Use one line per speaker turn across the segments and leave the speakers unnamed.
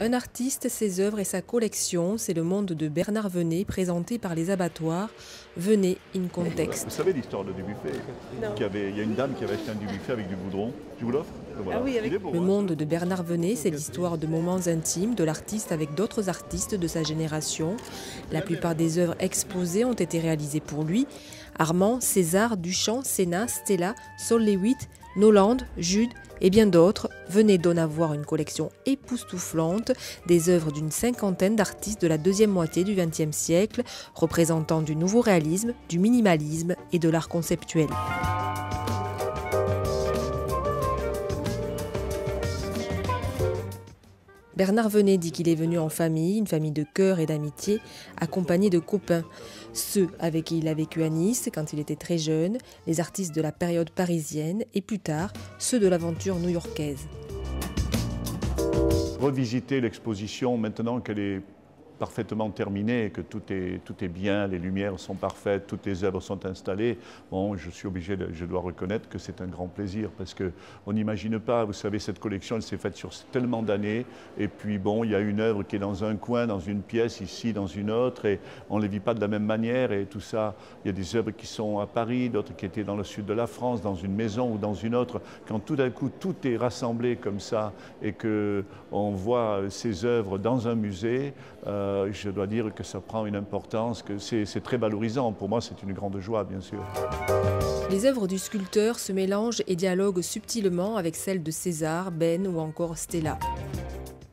Un artiste, ses œuvres et sa collection, c'est le monde de Bernard Venet, présenté par les abattoirs. Venet in context.
Vous savez l'histoire de Dubuffet? Il y a une dame qui avait acheté un Dubuffet avec du goudron. Je vous l'offre? Voilà.
Ah oui, le monde de Bernard Venet, c'est l'histoire de moments intimes de l'artiste avec d'autres artistes de sa génération. La plupart des œuvres exposées ont été réalisées pour lui. Armand, César, Duchamp, Sénat, Stella, Sol Lewitt, Noland, Jude et bien d'autres. Venet donne à voir une collection époustouflante des œuvres d'une cinquantaine d'artistes de la deuxième moitié du XXe siècle, représentant du nouveau réalisme, du minimalisme et de l'art conceptuel. Bernard Venet dit qu'il est venu en famille, une famille de cœur et d'amitié, accompagné de copains. Ceux avec qui il a vécu à Nice quand il était très jeune, les artistes de la période parisienne et plus tard, ceux de l'aventure new-yorkaise.
Revisiter l'exposition maintenant qu'elle est parfaitement terminée, que tout est bien, les lumières sont parfaites, toutes les œuvres sont installées. Bon, je dois reconnaître que c'est un grand plaisir parce qu'on n'imagine pas, vous savez, cette collection, elle s'est faite sur tellement d'années et puis bon, il y a une œuvre qui est dans un coin, dans une pièce, ici, dans une autre et on ne les vit pas de la même manière et tout ça. Il y a des œuvres qui sont à Paris, d'autres qui étaient dans le sud de la France, dans une maison ou dans une autre. Quand tout d'un coup, tout est rassemblé comme ça et qu'on voit ces œuvres dans un musée, je dois dire que ça prend une importance, que c'est très valorisant. Pour moi, c'est une grande joie, bien sûr.
Les œuvres du sculpteur se mélangent et dialoguent subtilement avec celles de César, Ben ou encore Stella.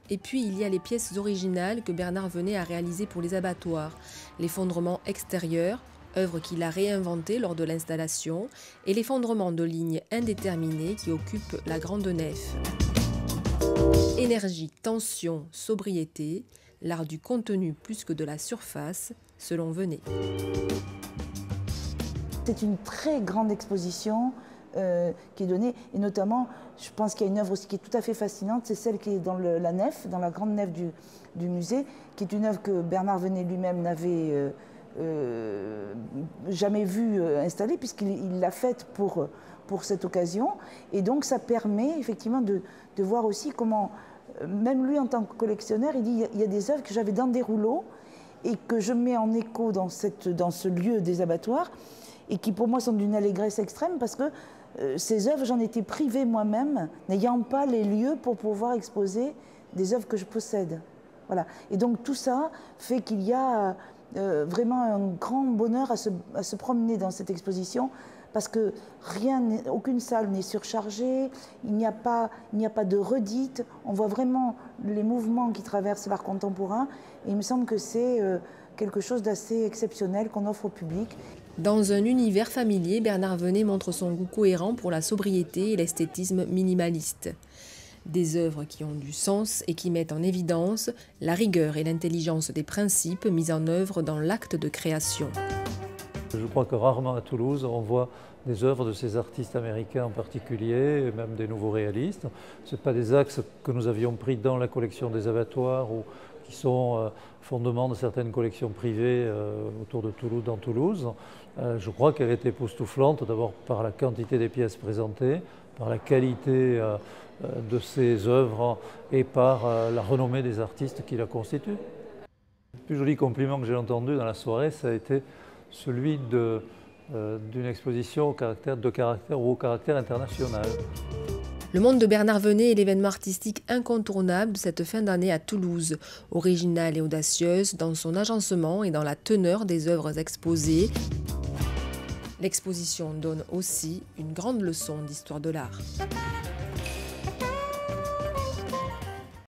Et puis, il y a les pièces originales que Bernard Venet a réalisées pour les abattoirs. L'effondrement extérieur, œuvre qu'il a réinventée lors de l'installation, et l'effondrement de lignes indéterminées qui occupent la grande nef. Énergie, tension, sobriété, l'art du contenu plus que de la surface, selon Venet.
C'est une très grande exposition qui est donnée, et notamment, je pense qu'il y a une œuvre aussi qui est tout à fait fascinante, c'est celle qui est dans la nef, dans la grande nef du musée, qui est une œuvre que Bernard Venet lui-même n'avait jamais vue installée, puisqu'il l'a faite pour cette occasion, et donc ça permet effectivement de voir aussi comment, même lui en tant que collectionneur, il dit il y a des œuvres que j'avais dans des rouleaux et que je mets en écho dans ce lieu des abattoirs et qui pour moi sont d'une allégresse extrême parce que ces œuvres, j'en étais privée moi-même, n'ayant pas les lieux pour pouvoir exposer des œuvres que je possède. Voilà. Et donc tout ça fait qu'il y a vraiment un grand bonheur à se promener dans cette exposition parce que aucune salle n'est surchargée, il n'y a pas de redites, on voit vraiment les mouvements qui traversent l'art contemporain et il me semble que c'est quelque chose d'assez exceptionnel qu'on offre au public.
Dans un univers familier, Bernard Venet montre son goût cohérent pour la sobriété et l'esthétisme minimaliste. Des œuvres qui ont du sens et qui mettent en évidence la rigueur et l'intelligence des principes mis en œuvre dans l'acte de création.
Je crois que rarement à Toulouse, on voit des œuvres de ces artistes américains en particulier, et même des nouveaux réalistes. Ce ne sont pas des axes que nous avions pris dans la collection des abattoirs ou qui sont fondements de certaines collections privées autour de Toulouse, dans Toulouse. Je crois qu'elle est époustouflante, d'abord par la quantité des pièces présentées, par la qualité de ces œuvres et par la renommée des artistes qui la constituent. Le plus joli compliment que j'ai entendu dans la soirée, ça a été celui d'une exposition au caractère international.
Le monde de Bernard Venet est l'événement artistique incontournable de cette fin d'année à Toulouse, originale et audacieuse dans son agencement et dans la teneur des œuvres exposées. L'exposition donne aussi une grande leçon d'histoire de l'art.